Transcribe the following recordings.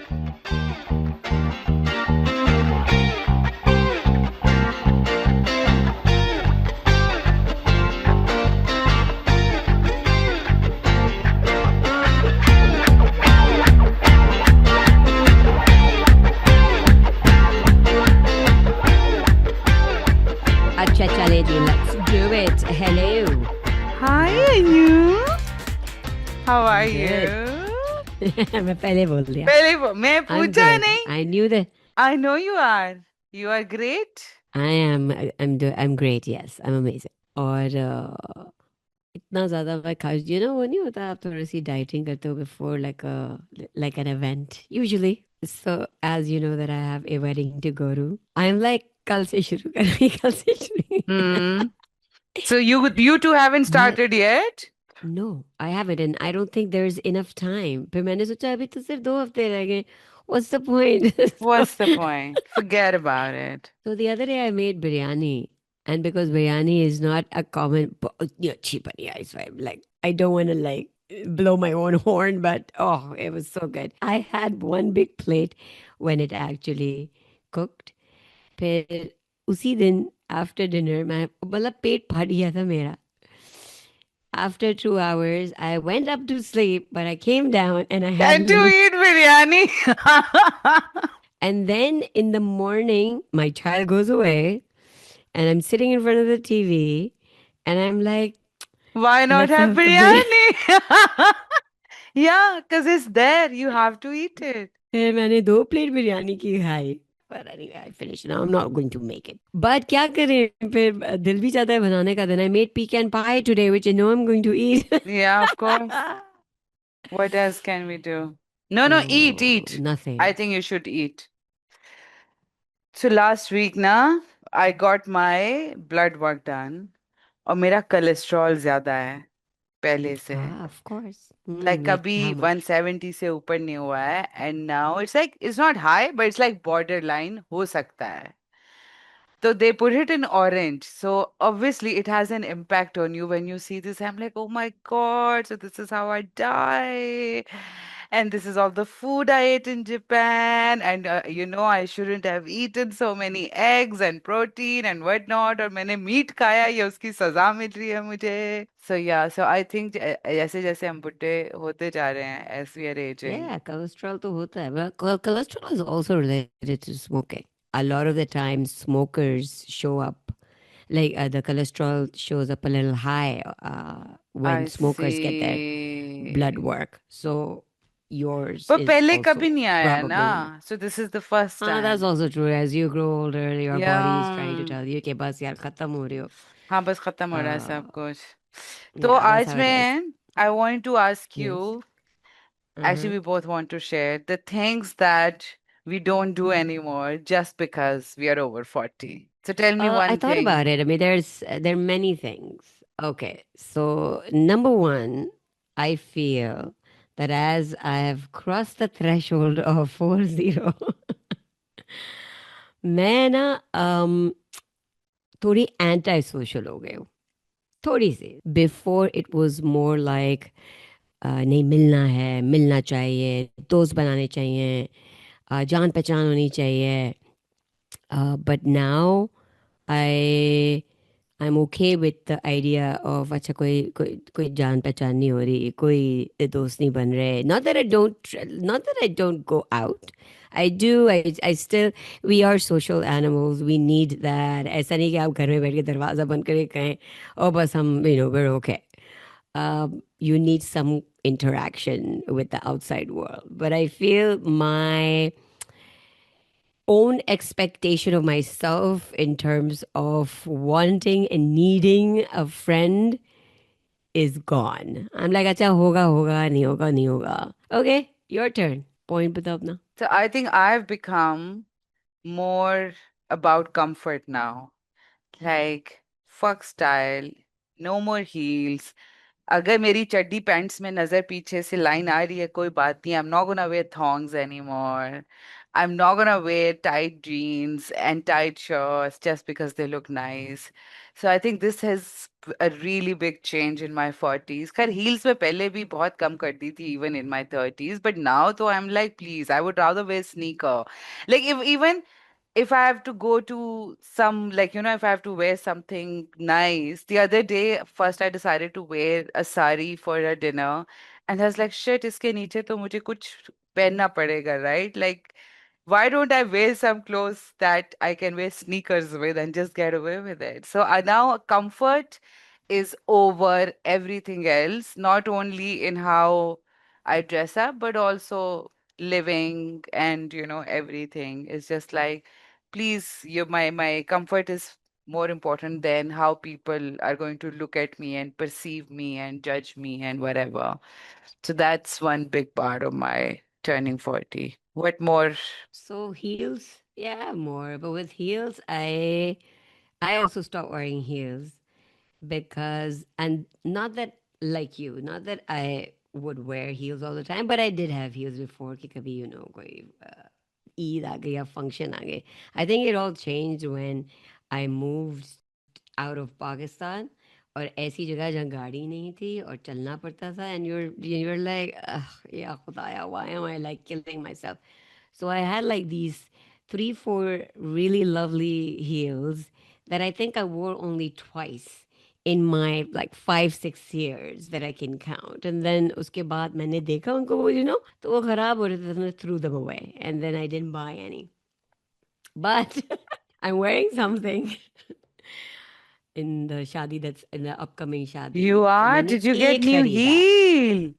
अच्छा चले जी, let's do it. Hello. Hi, Anu. How are Good. you? मैं पहले बोल दिया. मैं I'm पूछा good. नहीं. I knew that. I know you are. You are great. I'm great. Yes, I'm amazing. और इतना ज़्यादा मैं खा वो नहीं होता, आप थोड़ी सी डाइटिंग करते हो before like an event usually. So as you know that I have a wedding to go to. I'm like कल से शुरू करेंगे, कल से शुरू. So you two haven't मैं started yet? No, I haven't, and I don't think there's enough time. फिर मैंने सोचा अभी तो सिर्फ 2 हफ्ते रह गए. What's the point? so, What's the point? Forget about it. so the other day I made biryani, and because biryani is not a common, cheap biryani, so I'm like, I don't want to like blow my own horn, but oh, it was so good. I had one big plate when it actually cooked. फिर उसी दिन after dinner मैं मतलब पेट फट गया था मेरा. After 2 hours, I went up to sleep, but I came down and I had Can you my. eat biryani? And then in the morning, my child goes away, and I'm sitting in front of the TV, and I'm like, Why not let's have have a biryani. biryani? Yeah, because it's there. You have to eat it. फिर मैंने 2 plate biryani की खाई. But anyway, I finished. Now I'm not going to make it. But क्या करें? फिर दिल भी चाहता है बनाने का. Then I made pecan pie today, which I know I'm going to eat. Yeah, of course. What else can we do? No, no, eat, Oh, eat. I nothing. think you should eat. So last week na, I got my blood work done और मेरा cholesterol ज्यादा है पहले से. Ah, of course. Like Like how कभी much? 170 से ऊपर नहीं हुआ है and now it's like it's not high but it's like borderline हो सकता है. So they put it in orange. So obviously it has an impact on you when you see this. I'm like, oh my God, so this is how I die. And this is all the food I ate in Japan. And I shouldn't have eaten so many eggs and protein and whatnot. और मैंने meet खाया ये उसकी सजा मिल रही है मुझे. So yeah, so I think जैसे जैसे हम बुढ़े होते जा रहे हैं as we are aging. Yeah, cholesterol to hota hai. But cholesterol is also related to smoking. A lot of the time, smokers show up, like the cholesterol shows up a little high when I smokers get their blood see. work. So yours पर is पहले कभी also नहीं आया ना. probably. So this is the first That's time. also true. As you grow older, your body is trying to Yeah. tell you कि बस यार खत्म हो रही हो. हाँ बस खत्म हो रहा है Uh, सब कुछ. तो yeah, that's आज how it is. मैं I want to ask Yes. you, actually Uh-huh. we both want to share the things that we don't do anymore just because we are over 40. So tell me I one thought thing. about it. I mean, there are many things. Okay, so number one, I feel that as I have crossed the threshold of 40, मैं ना थोड़ी anti social हो गई हूँ. थोड़ी सी. Before it was more like नहीं मिलना है, मिलना चाहिए, दोस्त बनाने चाहिए, जान पहचान होनी चाहिए. But now I I'm okay with the idea of अच्छा कोई जान पहचान नहीं हो रही, कोई दोस्त नहीं बन रहे. Not that I don't go out. I do. I still, we are social animals. We need that. ऐसा नहीं कि आप घर में बैठ के दरवाजा बंद करके कहें और बस हम we're okay. You need some interaction with the outside world. But I feel my own expectation of myself in terms of wanting and needing a friend is gone. I'm like, acha hoga, nahi hoga. Okay, your turn. Point batao apna. So I think I've become more about comfort now. Like fuck style, no more heels, अगर मेरी चड्डी pants में नजर पीछे से line आ रही है, कोई बात नहीं, I am not gonna wear thongs anymore. I'm not gonna wear tight jeans and tight shirts just because they look nice. So I think this has a really big change in my 40s. खैर heels में पहले भी बहुत कम कर दी थी even in my 30s, but now तो I'm like please I would rather wear sneaker. Like if I have to go to some, like, if I have to wear something nice, the other day, first I decided to wear a sari for a dinner, and I was like, shit, iske niche to mujhe kuch pehenna padega, right? Like, why don't I wear some clothes that I can wear sneakers with and just get away with it? So now comfort is over everything else, not only in how I dress up, but also living and, everything. It's just like, please, my comfort is more important than how people are going to look at me and perceive me and judge me and whatever. So that's one big part of my turning 40. What more? So heels, yeah, more. But with heels, I also stopped wearing heels because, and not that like you, not that I would wear heels all the time, but I did have heels before कि कभी कोई ईद आ गई या function आ गए. I think it all changed when I moved out of Pakistan और ऐसी जगह जहाँ गाड़ी नहीं थी और चलना पड़ता था, and you're like या खुदाया, why am I like killing myself? So I had like these 3 4 really lovely heels that I think I wore only twice in my like 5 6 years that I can count. And then उसके बाद मैंने देखा उनको वो तो वो खराब हो रहे थे, तो मैं threw them away and then I didn't buy any. But I'm wearing something in the शादी, that's in the upcoming शादी. You तो are? मैंने Did you get एक new खरीदा. heel?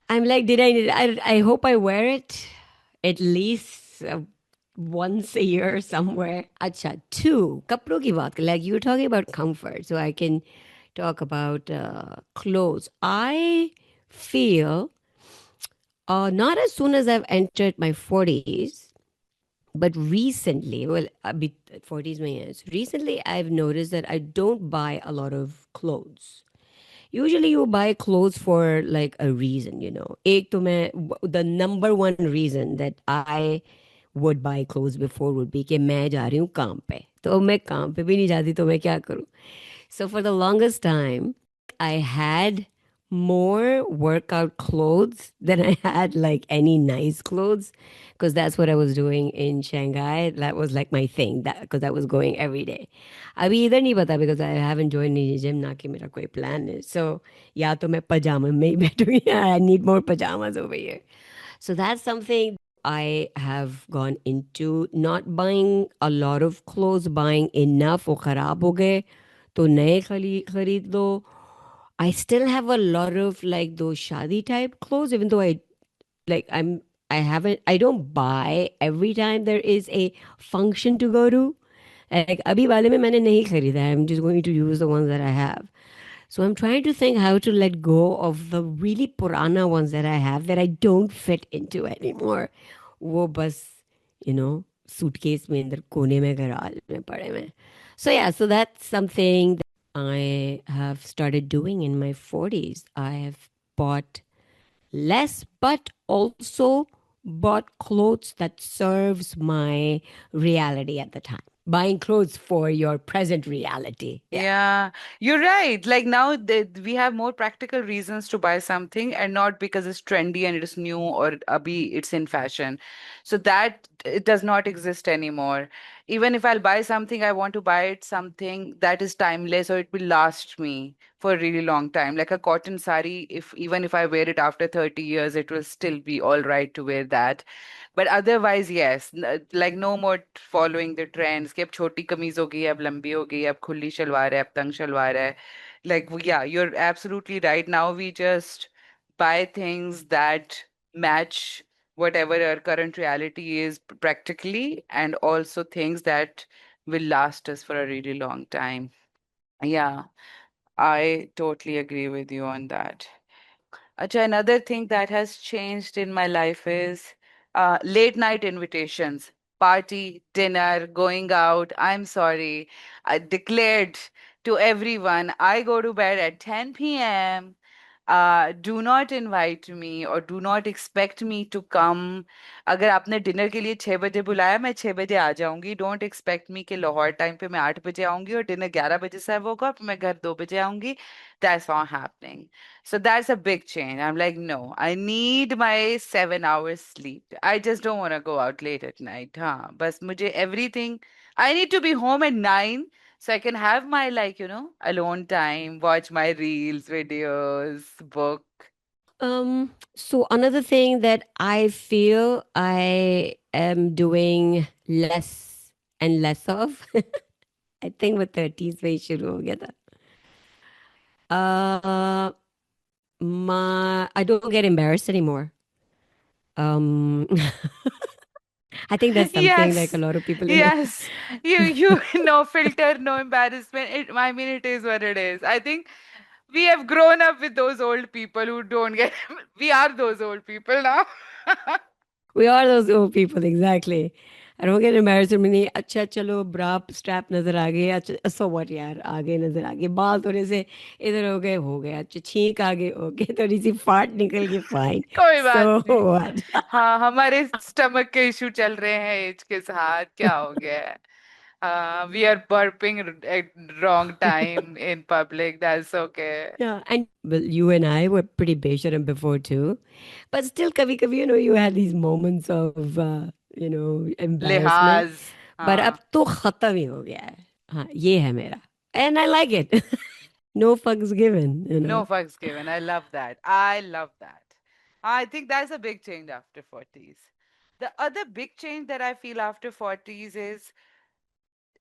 I'm like, did I need it? I hope I wear it at least once a year somewhere. Acha, two. Kapro ki baat. Like you were talking about comfort, so I can talk about clothes. I feel not as soon as I've entered my 40s, but recently, well, a bit 40s, my years. Recently, I've noticed that I don't buy a lot of clothes. Usually you buy clothes for like a reason. एक तो मैं, the number one reason that I would buy clothes before would be कि मैं जा रही हूँ काम पे, तो मैं काम पे भी नहीं जाती तो मैं क्या करूँ. So for the longest time, I had more workout clothes than I had like any nice clothes, because that's what I was doing in Shanghai. That was like my thing, that because I was going every day. अभी इधर नहीं पता because I haven't joined any gym, ना कि मेरा कोई plan है. So या तो मैं pajama में ही बैठूँ या I need more pajamas over here. So that's something I have gone into, not buying a lot of clothes, buying enough. वो खराब हो गए तो नए खरीद लो. I still have a lot of like those shadi type clothes, even though like I don't buy every time there is a function to go to. Like अभी वाले में मैंने नहीं खरीदा है. I'm just going to use the ones that I have. So I'm trying to think how to let go of the really purana ones that I have that I don't fit into anymore. वो बस suitcase में अंदर कोने में garage में पड़े हुए हैं. So yeah, so that's something that I have started doing in my 40s. I have bought less, but also bought clothes that serves my reality at the time. Buying clothes for your present reality. Yeah. Yeah, you're right. Like now we have more practical reasons to buy something and not because it's trendy and it is new or abhi it's in fashion. So that it does not exist anymore. Even if I'll buy something, I want to buy it something that is timeless or it will last me for a really long time. Like a cotton sari, if even if I wear it after 30 years, it will still be all right to wear that. But otherwise, yes, like no more following the trends कि अब छोटी कमीज हो गई अब लंबी हो गई अब खुली शलवार है अब तंग शलवार है. Like yeah, you're absolutely right. Now we just buy things that match whatever our current reality is practically, and also things that will last us for a really long time. Yeah, I totally agree with you on that. Acha, another thing that has changed in my life is late night invitations, party, dinner, going out. I'm sorry. I declared To everyone, I go to bed at 10 p.m. Do not invite me or do not expect me to come. अगर आपने dinner के लिए 6 बजे बुलाया, मैं 6 बजे आ जाऊंगी. Don't expect me कि लाहौर टाइम पे मैं 8 बजे आऊंगी और डिनर 11 बजे सर्व होगा फिर मैं घर 2 बजे आऊंगी. That's not happening. So that's a big change. I'm like, no, I need my 7 hours sleep. I just don't want to go out late at night. हाँ, बस मुझे everything. I need to be home at 9 so I can have my like, alone time, watch my reels, videos, book. So another thing that I feel I am doing less and less of, I think with 30s में ही शुरू हो गया था. Uh, I don't get embarrassed anymore. Um, I think that's something like a Yes, lot of people in the yes. You no filter, no embarrassment. I mean, it is what it is. I think we have grown up with those old people who don't get. We are those old people now. We are those old people, exactly. I don't get embarrassed when नहीं अच्छा चलो ब्रा strap नजर आ गए अच्छा so what यार आगे नजर आ गए बाल थोड़े से इधर हो गए अच्छा छींक आगे हो गए थोड़ी सी फाट निकल गई फाइन कोई सो बात नहीं. व्हाट हाँ, हमारे स्टमक के इशू चल रहे हैं एज के साथ. क्या हो गया है? We are burping at wrong time in public. That's okay. Yeah, and well, you and I were pretty besharam before too, but still, kabhi you know, you had these moments of, embarrassment. लिहाज. But अब हाँ. तो खत्म ही हो गया है. हाँ, ये है मेरा. And I like it. No fucks given. No fucks given. I love that. I love that. I think that's a big change after 40s. The other big change that I feel after 40s is,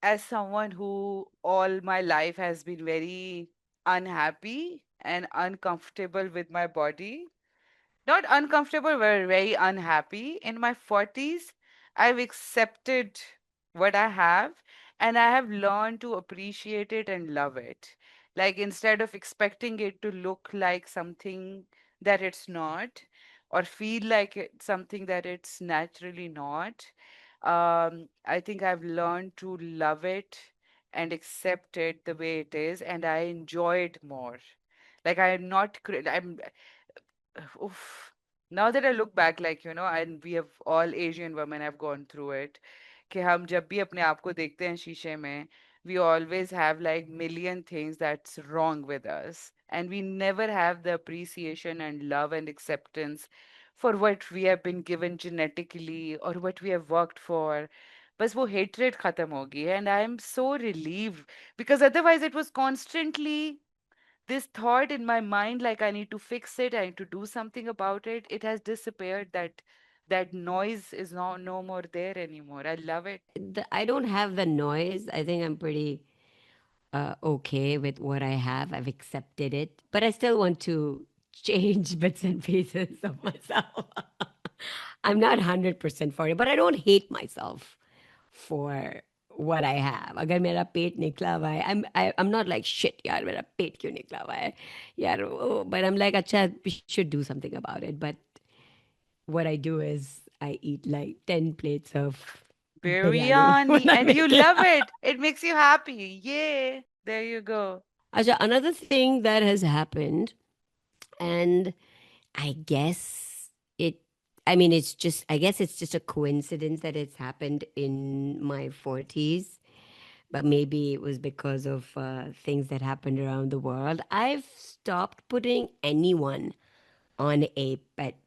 as someone who all my life has been very unhappy and uncomfortable with my body, not uncomfortable, but very unhappy. In my 40s, I've accepted what I have and I have learned to appreciate it and love it. Like instead of expecting it to look like something that it's not or feel like it's something that it's naturally not, I think I've learned to love it and accept it the way it is, and I enjoy it more. Like I'm not, I'm oof. Now that I look back, like, and we have all Asian women have gone through it, कि हम जब भी अपने आप को देखते हैं शीशे में, we always have like million things that's wrong with us. And we never have the appreciation and love and acceptance for what we have been given genetically or what we have worked for. बस वो hatred खत्म होगी है and I am so relieved because otherwise it was constantly this thought in my mind like I need to fix it, I need to do something about it. It has disappeared. That noise is no more there anymore. I love it. I don't have the noise. I think I'm pretty okay with what I have. I've accepted it, but I still want to change bits and pieces of myself. I'm not 100% for it, but I don't hate myself for what I have. अगर मेरा पेट निकला हुआ है, I'm not like shit यार मेरा पेट क्यों निकला हुआ है यार but I'm like अच्छा we should do something about it. But what I do is I eat like 10 plates of biryani Biryani, when I and you make it. love it. It makes you happy. Yay. There you go. Acha, another thing that has happened, and I guess it, I mean, I guess it's just a coincidence that it's happened in my 40s, but maybe it was because of things that happened around the world. I've stopped putting anyone on a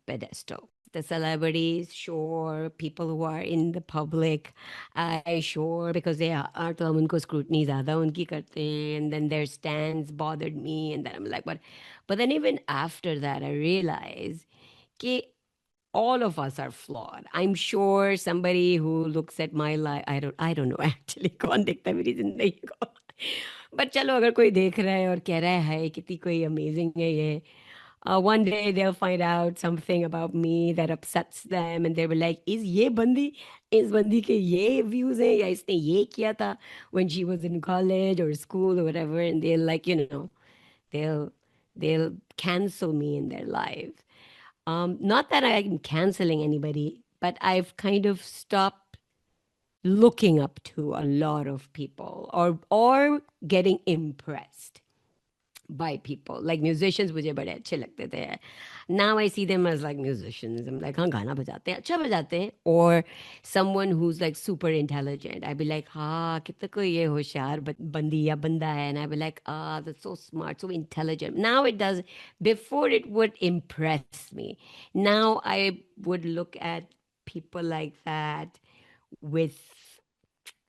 pedestal. The celebrities, sure. People who are in the public, I sure because they are तो हम उनको scrutiny ज़्यादा उनकी करते हैं, and then their stands bothered me, and then I'm like, but then even after that, I realize कि all of us are flawed. I'm sure somebody who looks at my life, I don't know actually कौन देखता है मेरी जिंदगी को. But चलो अगर कोई देख रहा है और कह रहा है हाय कितनी कोई amazing है ये, one day they'll find out something about me that upsets them and they'll be like इस बंदी के ये views हैं या इसने ये किया था when she was in college or school or whatever, and they'll like they'll they'll cancel me in their lives. Not that I'm canceling anybody, but I've kind of stopped looking up to a lot of people, or getting impressed by people. Like musicians मुझे बड़े अच्छे लगते थे. Now I see them as like musicians. I'm like, हाँ गाना बजाते हैं, अच्छा बजाते हैं. Or someone who's like super intelligent. I'd be like, हाँ कितना कोई ये होशियार बंदी या बंदा है. And I'd be like, ah, that's so smart, so intelligent. Now it does. Before it would impress me. Now I would look at people like that with,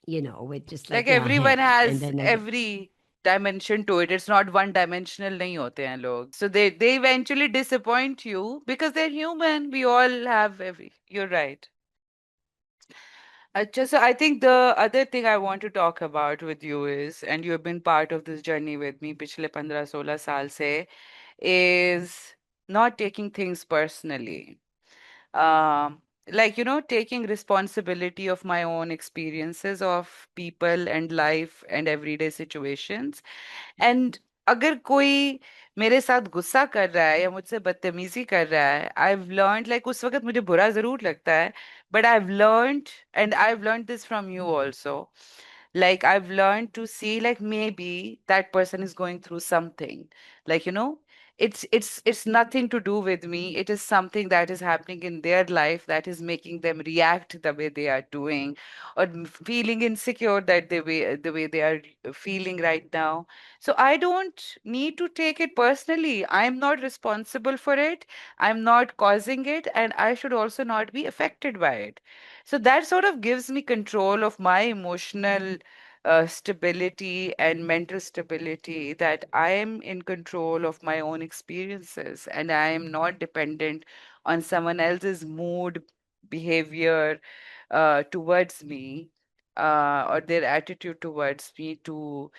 with just Like like, yeah, everyone है. And has then I, every dimension to it. It's not one dimensional नहीं होते हैं लोग. So they eventually disappoint you because they're human. We all have every. You're right. Just I think the other thing I want to talk about with you is, and you have been part of this journey with me पिछले 15-16 साल से, is not taking things personally. um, like taking responsibility of my own experiences of people and life and everyday situations. And अगर कोई मेरे साथ गुस्सा कर रहा है या मुझसे बदतमीजी कर रहा है, आई हैव लर्नड, लाइक उस वक्त मुझे बुरा जरूर लगता है, but I have learned, and I have learned this from you also, like I've learned to see, like maybe that person is going through something, like it's nothing to do with me. It is something that is happening in their life that is making them react the way they are doing, or feeling insecure that the way they are feeling right now. So I don't need to take it personally. I'm not responsible for it. I'm not causing it, and I should also not be affected by it. So that sort of gives me control of my emotional stability and mental stability, that I am in control of my own experiences and I am not dependent on someone else's mood, behavior towards me, or their attitude towards me to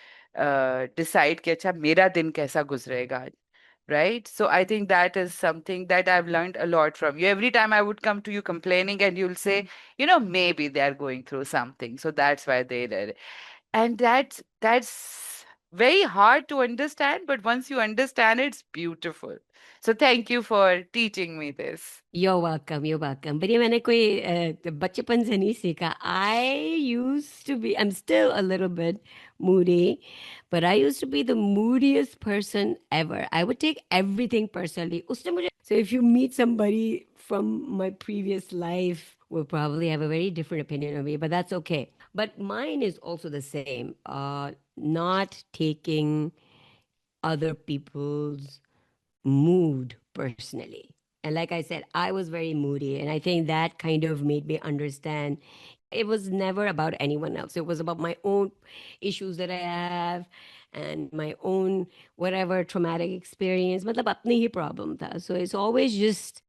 decide कि अच्छा मेरा दिन कैसा गुजरेगा, right? So I think that is something that I've learned a lot from you. Every time I would come to you complaining, and you'll say, maybe they're going through something, so that's why they did it. And that's very hard to understand, but once you understand, it's beautiful. So thank you for teaching me this. you're welcome, you're welcome. But ये मैंने कोई बचपन से नहीं सीखा. I used to be, I'm still a little bit moody, but I used to be the moodiest person ever. I would take everything personally. उसने मुझे, so if you meet somebody from my previous life, will probably have a very different opinion of me, but that's okay. But mine is also the same. Not taking other people's mood personally. And like I said, I was very moody. And I think that kind of made me understand it was never about anyone else. It was about my own issues that I have and my own whatever traumatic experience. मतलब अपनी ही problem था. So it's always just.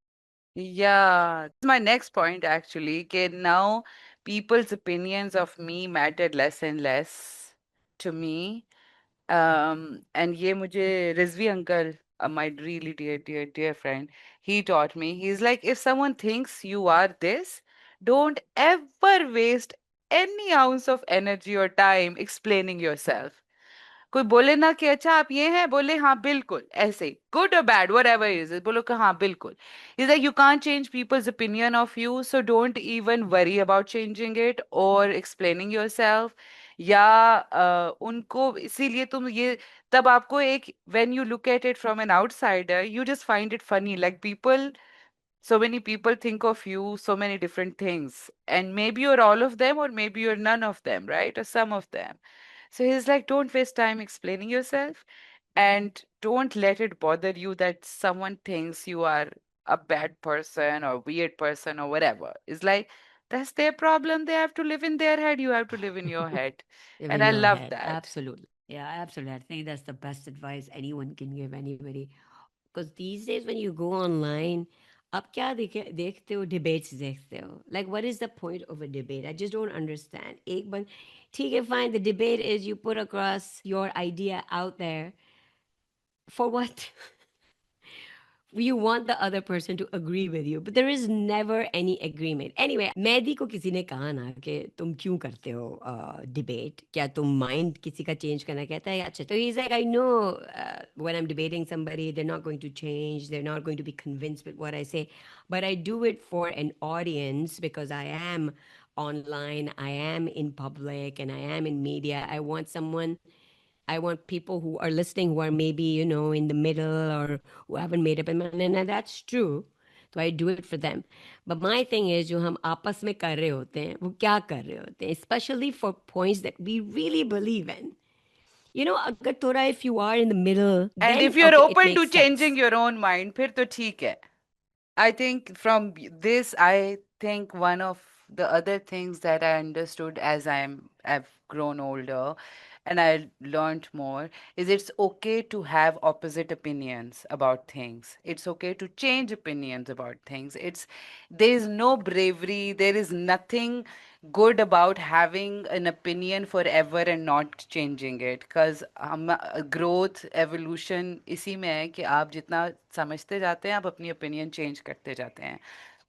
Yeah, my next point actually, कि now people's opinions of me mattered less and less to me. And ये मुझे Rizvi uncle, my really dear, dear, dear friend, he taught me. He's like, if someone thinks you are this, don't ever waste any ounce of energy or time explaining yourself. कोई बोले ना कि अच्छा आप ये हैं, बोले हाँ बिल्कुल ऐसे ही, गुड और बैड वट एवर इज, बोलो कि हाँ बिल्कुल. Is like you can't change peoples opinion of you, so don't even worry about changing it और एक्सप्लेनिंग योर सेल्फ. या उनको इसीलिए तुम ये, तब आपको एक, when you look at it from an outsider, you just find it funny, like people, so many people think of you so many different things, and maybe you're all of them or maybe you're none of them, right, or some of them. So he's like, don't waste time explaining yourself, and don't let it bother you that someone thinks you are a bad person or weird person or whatever. It's like, that's their problem. They have to live in their head. You have to live in your head. Live And in I your love head. that. Absolutely. Yeah, absolutely. I think that's the best advice anyone can give anybody. Because these days when you go online, आप क्या देखते हो, debates देखते हो. Like, what is the point of a debate? I just don't understand. एक बन, ठीक है, fine. The debate is you put across your idea out there. For what? You want the other person to agree with you, but there is never any agreement. Anyway, Mehdi को किसी ने कहा ना कि तुम क्यों करते हो डिबेट, क्या तुम माइंड किसी का चेंज करना कहता है, अच्छा तो he's like, I know when I'm debating somebody, they're not going to change, they're not going to be convinced with what I say, but I do it for an audience because I am online, I am in public, and I am in media. I want people who are listening who are maybe, in the middle or who haven't made up their mind. And that's true. So I do it for them. But my thing is, जो हम आपस में कर रहे होते हैं, वो क्या कर रहे होते हैं? Especially for points that we really believe in. अगर थोड़ा, if you are in the middle, And if then you're okay, it open to makes changing sense. your own mind, फिर तो ठीक है. I think from this, I think one of the other things that I understood as I've grown older and I learned more is it's okay to have opposite opinions about things. It's okay to change opinions about things. There is no bravery, there is nothing good about having an opinion forever and not changing it, because growth evolution इसी में है कि आप जितना समझते जाते हैं आप अपनी opinion change करते जाते हैं.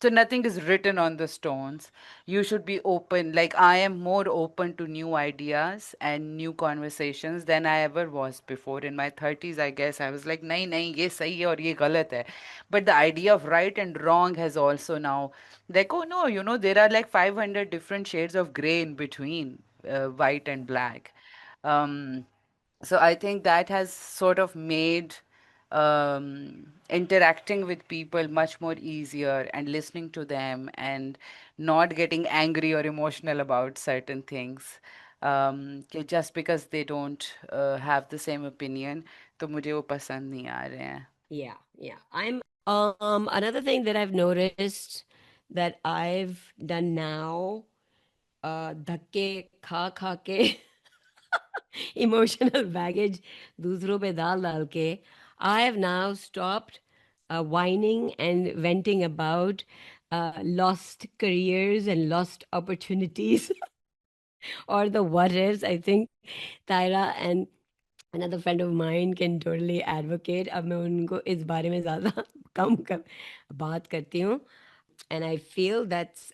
So nothing is written on the stones. You should be open. Like I am more open to new ideas and new conversations than I ever was before. In my 30s, I guess I was like, नहीं नहीं ये सही है और ये गलत है. But the idea of right and wrong has also now like, oh no, there are like 500 different shades of gray in between white and black. Um, so I think that has sort of made interacting with people much more easier and listening to them and not getting angry or emotional about certain things. कि just because they don't have the same opinion, तो मुझे वो पसंद नहीं आ रहे हैं. Yeah, yeah. I'm another thing that I've noticed that I've done now, धक्के खा खा के emotional baggage दूसरों पे डाल डाल के, I have now stopped whining and venting about lost careers and lost opportunities or the what ifs. I think Tyra and another friend of mine can totally advocate. अब मैं उनको इस बारे में ज़्यादा कम बात करती हूँ. And I feel that's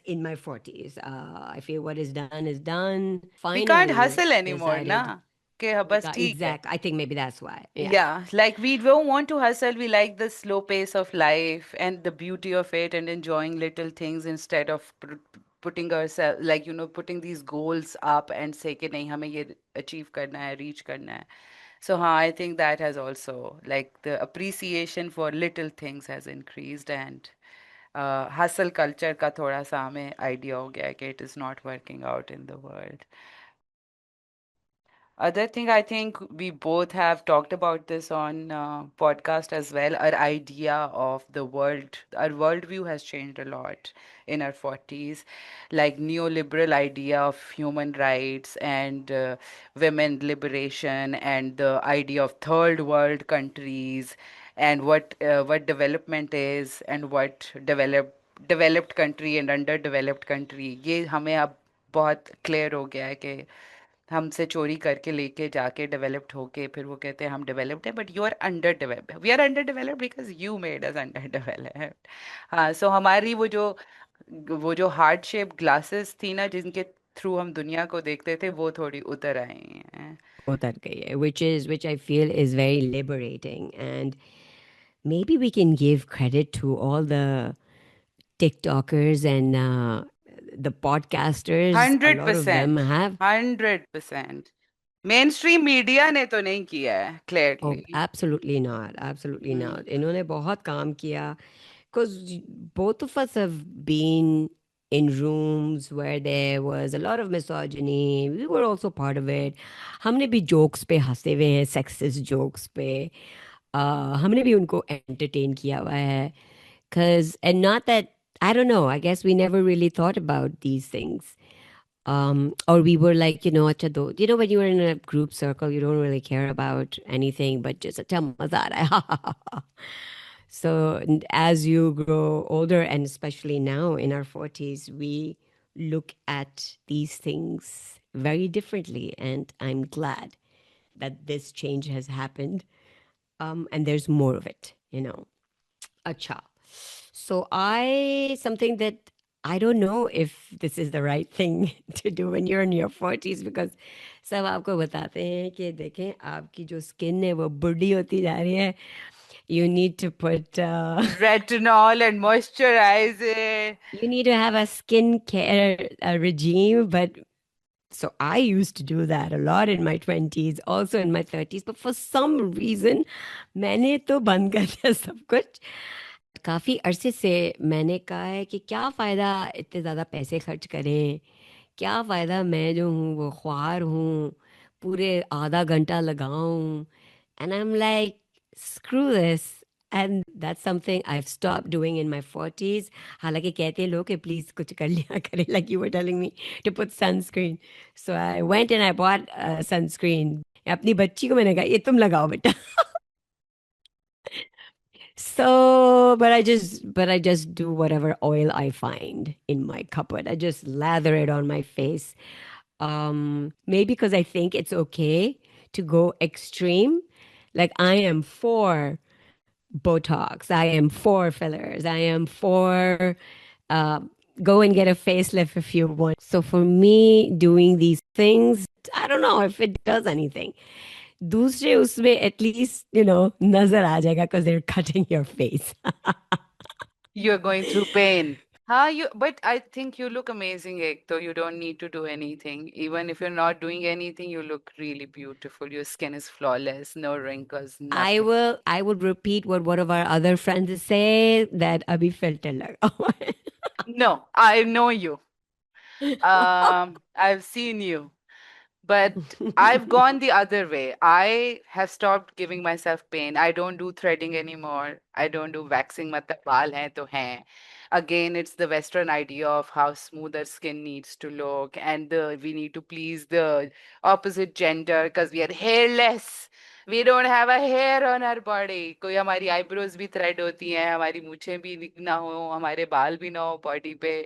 in my 40s. I feel what is done is done. We can't Finally hustle anymore, decided. ना कि हाँ, बस ठीक है. Exact. I think maybe that's why. Yeah. Yeah, like we don't want to hustle. We like the slow pace of life and the beauty of it and enjoying little things instead of putting ourselves, like, putting these goals up and say कि नहीं हमें ये achieve करना है, reach करना है. So, हाँ, I think that has also, like, the appreciation for little things has increased and hustle culture का थोड़ा सा हमें idea हो गया है कि it is not working out in the world. Other thing, I think we both have talked about this on podcast as well. Our idea of the world, our worldview has changed a lot in our 40s. Like neoliberal idea of human rights and women liberation and the idea of third world countries and what development is and what developed country and underdeveloped country. ये हमें अब बहुत clear हो गया है कि हमसे चोरी करके लेके जाके डेवलप्ड होके फिर वो कहते हैं हम डेवलप्ड है, but you are under developed. We are under developed because you made us under developed. हाँ, सो हमारी वो जो हार्ट शेप ग्लासेस थी ना जिनके थ्रू हम दुनिया को देखते थे वो थोड़ी उतर आई हैं. उतर गई है, which I feel is very liberating. And maybe we can give credit to all the TikTokers and the podcasters. A hundred lot of them percent have. 100%. Main stream media ने तो नहीं किया है Oh, clearly. absolutely not. Absolutely hmm. not. इन्होंने बहुत काम किया. Because both of us have been in rooms where there was a lot of misogyny. We were also part of it. हमने भी jokes पे हंसे हुए हैं, sexist jokes पे. हमने भी उनको entertain किया हुआ है. And not that, I don't know, I guess we never really thought about these things. Or we were like, acha do, when you were in a group circle, you don't really care about anything, but just acha maza aa raha hai. So as you grow older, and especially now in our 40s, we look at these things very differently. And I'm glad that this change has happened. And there's more of it, Acha. So something that I don't know if this is the right thing to do when you're in your 40s, because सब आपको बताते हैं कि देखें आपकी जो skin है वो बुढ़ी होती जा रही है. You need to put retinol and moisturize it. you need to have a skincare regime. But so I used to do that a lot in my 20s, also in my 30s. But for some reason, मैंने तो बंद कर दिया सब कुछ. काफ़ी अरसे से मैंने कहा है कि क्या फ़ायदा इतने ज़्यादा पैसे खर्च करें, क्या फ़ायदा मैं जो हूँ वो ख्वार हूँ, पूरे आधा घंटा लगाऊं. And I am like screw this. And that's something I have stop doing in my 40s. हालांकि कहते हैं लोग कि प्लीज़ कुछ कर लिया करें, like you were telling me to put sunscreen. So I went and I bought sunscreen. अपनी बच्ची को मैंने कहा ये तुम लगाओ बेटा. So, but I just do whatever oil I find in my cupboard. I just lather it on my face. Maybe because I think it's okay to go extreme. Like I am for Botox. I am for fillers. I am for uh, go and get a facelift if you want. So for me, doing these things, I don't know if it does anything. दूसरे उसमें at least नजर आ जाएगा because they're cutting your face. You're going through pain. Huh, but I think you look amazing, Ekto. You don't need to do anything. Even if you're not doing anything, you look really beautiful. Your skin is flawless, no wrinkles, nothing. I would repeat what one of our other friends say that abhi filter lagao. No, I know you. I've seen you. But I've gone the other way. I have stopped giving myself pain. I don't do threading anymore. I don't do waxing. मतलब बाल हैं तो हैं. Again, it's the Western idea of how smooth our skin needs to look, and we need to please the opposite gender because we are hairless. We don't have a hair on our body. कोई हमारी eyebrows भी thread होती हैं, हमारी मूछें भी ना हो, हमारे बाल भी ना हो body पे.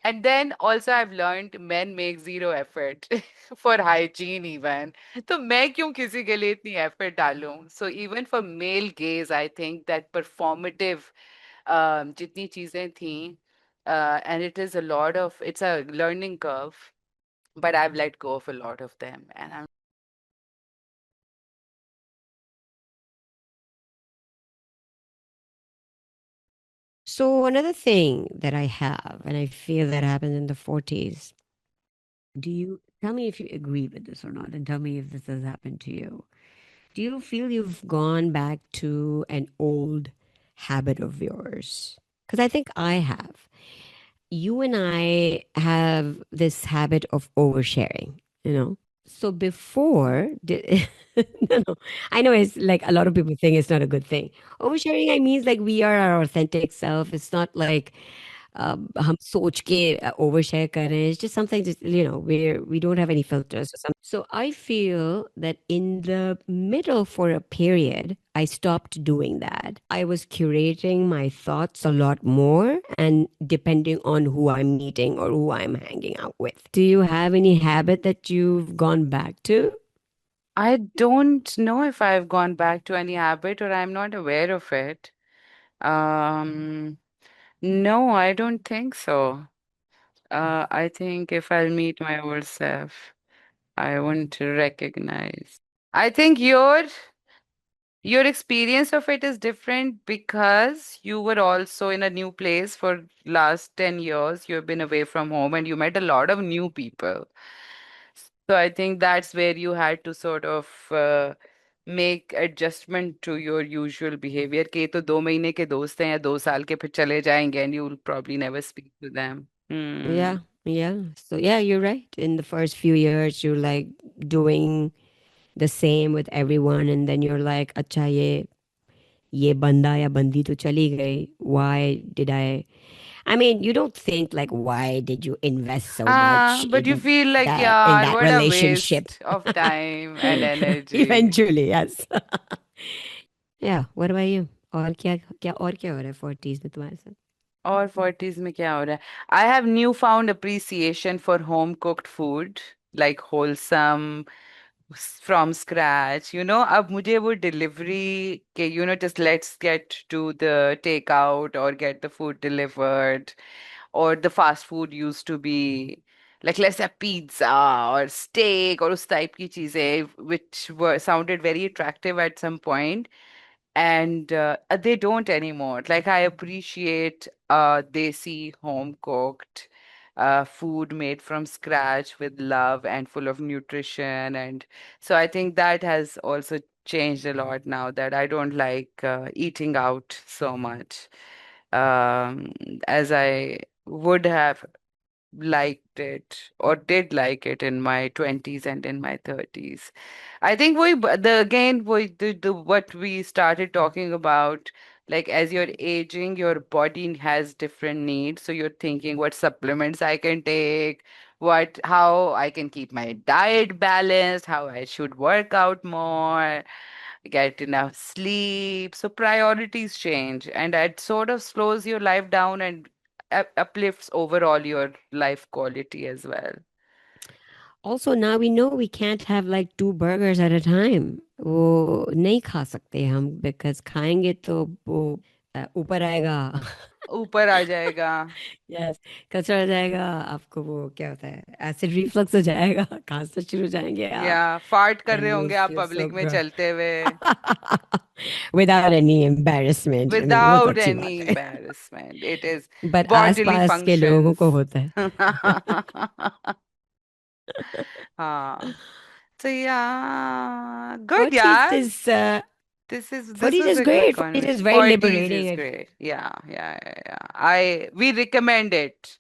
And then also I've learned men make zero effort for hygiene even. तो मैं क्यों किसी के लिए इतनी effort डालूं? So even for male gaze, I think that performative जितनी चीजें थी, and it is a lot of, it's a learning curve, but I've let go of a lot of them, and I'm So another thing that I have, and I feel that happens in the 40s. Do you tell me if you agree with this or not, and tell me if this has happened to you? Do you feel you've gone back to an old habit of yours? Because I think I have. You and I have this habit of oversharing. So before, no, no, I know it's like a lot of people think it's not a good thing. Oversharing, I means like we are our authentic self. It's not like हम सोच के overshare कर रहे हैं. It's just something just we don't have any filters or something. So I feel that in the middle for a period, I stopped doing that. I was curating my thoughts a lot more and depending on who I'm meeting or who I'm hanging out with. Do you have any habit that you've gone back to? I don't know if I've gone back to any habit or I'm not aware of it. Um, no, I don't think so. I think if I'll meet my old self, I won't recognize. I think your experience of it is different because you were also in a new place for last 10 years. You've been away from home and you met a lot of new people. So I think that's where you had to sort of make adjustment to your usual behavior. कि ये तो 2 महीने के दोस्त हैं या 2 साल के फिर चले जाएंगे and you'll probably never speak to them. Hmm. Yeah, yeah. So yeah, you're right. In the first few years, you're like doing the same with everyone, and then you're like, अच्छा ये बंदा या बंदी तो चली गई. Why did I mean, you don't think like, why did you invest so much Ah, but you feel like, in yeah, that what a relationship? waste of time and energy. Eventually, yes. Yeah. What about you? और क्या हो रहा है 40s में तुम्हारे साथ? और 40s में क्या हो रहा है? I have newfound appreciation for home cooked food, like wholesome, from scratch. अब मुझे वो delivery के, just let's get to the takeout or get the food delivered, or the fast food used to be like, let's say pizza or steak or उस type की चीजें, which were sounded very attractive at some point. and they don't anymore. Like I appreciate desi home cooked food made from scratch with love and full of nutrition, and so I think that has also changed a lot now that I don't like eating out so much um, as I would have liked it or did like it in my 20s and in my 30s. I think the what we started talking about, like as you're aging, your body has different needs. So you're thinking what supplements I can take, how I can keep my diet balanced, how I should work out more, get enough sleep. So priorities change, and it sort of slows your life down and uplifts overall your life quality as well. Also, now we know we can't have like two burgers at a time. वो नहीं खा सकते हम because खाएंगे तो वो ऊपर आएगा. ऊपर आ जाएगा. यस, कचरा हो जाएगा. आपको वो क्या होता है, एसिड रिफ्लक्स हो जाएगा. खांसना शुरू हो जाएंगे या आप. फार्ट कर एंड रहे यू विल होंगे आप फील सो पब्लिक में ग्रो. चलते हुए. विदाउट एनी एम्बेरसमेंट, वो तो विदाउट अच्छी एनी बात है. embarrassment. It is but bodily आसपास के लोगों functions. को होता है. हाँ. So yeah, good 40s यार. is This 40s was is a good great. 40s conversation. is very 40s liberating. is great. Yeah, yeah, yeah, yeah. We recommend it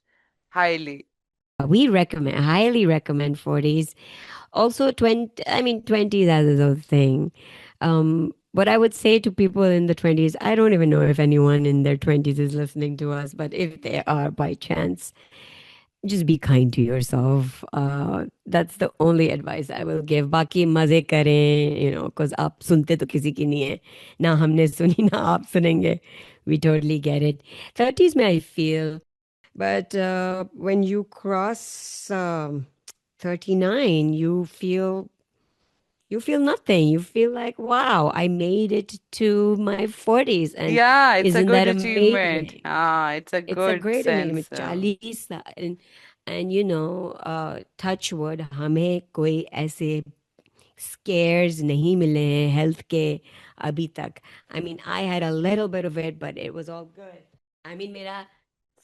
highly. We recommend, highly recommend 40s. Also 20, I mean 20s as its own thing. What I would say to people in the 20s, I don't even know if anyone in their 20s is listening to us, but if they are by chance, just be kind to yourself. That's the only advice I will give. बाकी मजे करें, because आप सुनते तो किसी की नहीं है. ना हमने सुनी ना आप सुनेंगे. We totally get it. 30s में I feel, but when you cross 39, you feel nothing. You feel like, wow, I made it to my 40s. And Yeah, it's a isn't good that achievement. amazing? Ah, it's a It's a good great sense. achievement. 40 and touch wood, हमें कोई ऐसे scares नहीं मिले हैं health के अभी तक. I mean, I had a little bit of it, but it was all good. I mean,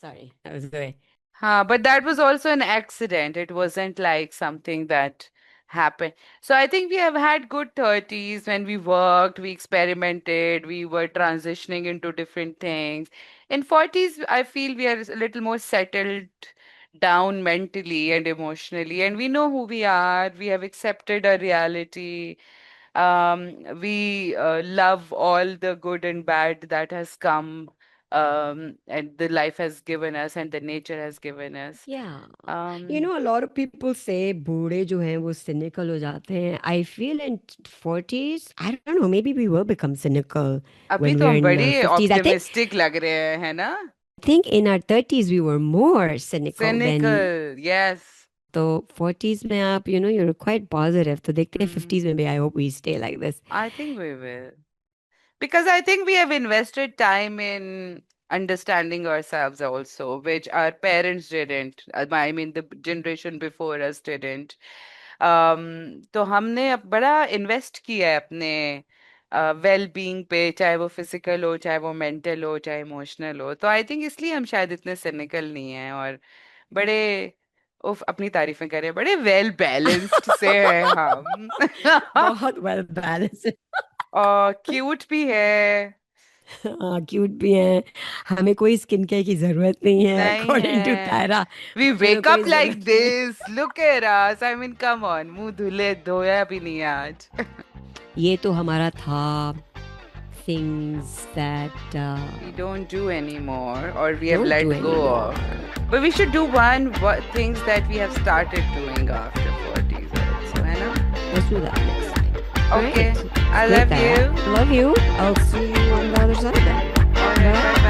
sorry, that was good. But that was also an accident. It wasn't like something that happened. So I think we have had good 30s when we worked, we experimented, we were transitioning into different things. In 40s, I feel we are a little more settled down mentally and emotionally, and we know who we are. We have accepted our reality. We love all the good and bad that has come, and the life has given us and the nature has given us. Yeah. Um, A lot of people say बूढ़े जो हैं वो cynical हो जाते हैं. I feel in 40s, I don't know, maybe we will become cynical अभी when तो we're हम in our बड़े 50s. ऑप्टिमिस्टिक लग रहे हैं, है ना? I think in our 30s we were more cynical than. Cynical, yes. तो 40s में आप, you're quite positive. तो देखते हैं Hmm. 50s में भी. I hope we stay like this. I think we will. Because I think we have invested time in understanding ourselves also, which our parents didn't. I mean, the generation before us didn't. तो हमने बड़ा invest किया है अपने well being पे, चाहे वो physical हो, चाहे वो मेंटल हो, चाहे इमोशनल हो. तो आई थिंक इसलिए हम शायद इतने सिनिकल नहीं हैं और बड़े उफ अपनी तारीफें करें, बड़े वेल बैलेंस्ड से हैं हम. बहुत well balanced. और क्यूट भी है. हाँ, क्यूट भी हैं. हमें कोई स्किन केयर की जरूरत नहीं है नहीं अकॉर्डिंग टू है. तारा. We हमें wake कोई up like जरूरत नहीं है. this. Look at us. I mean, come on. मुंह धुले धोया भी नहीं है आज. ये तो हमारा था. Things that We don't do anymore, or we have don't let do go anymore. of. But we should do things that we have started doing after 40s also, है ना? Let's do that next time. Okay. Right. I Great, love Tara. you. Love you. I'll see you on the other side then. All right. Bye. Bye.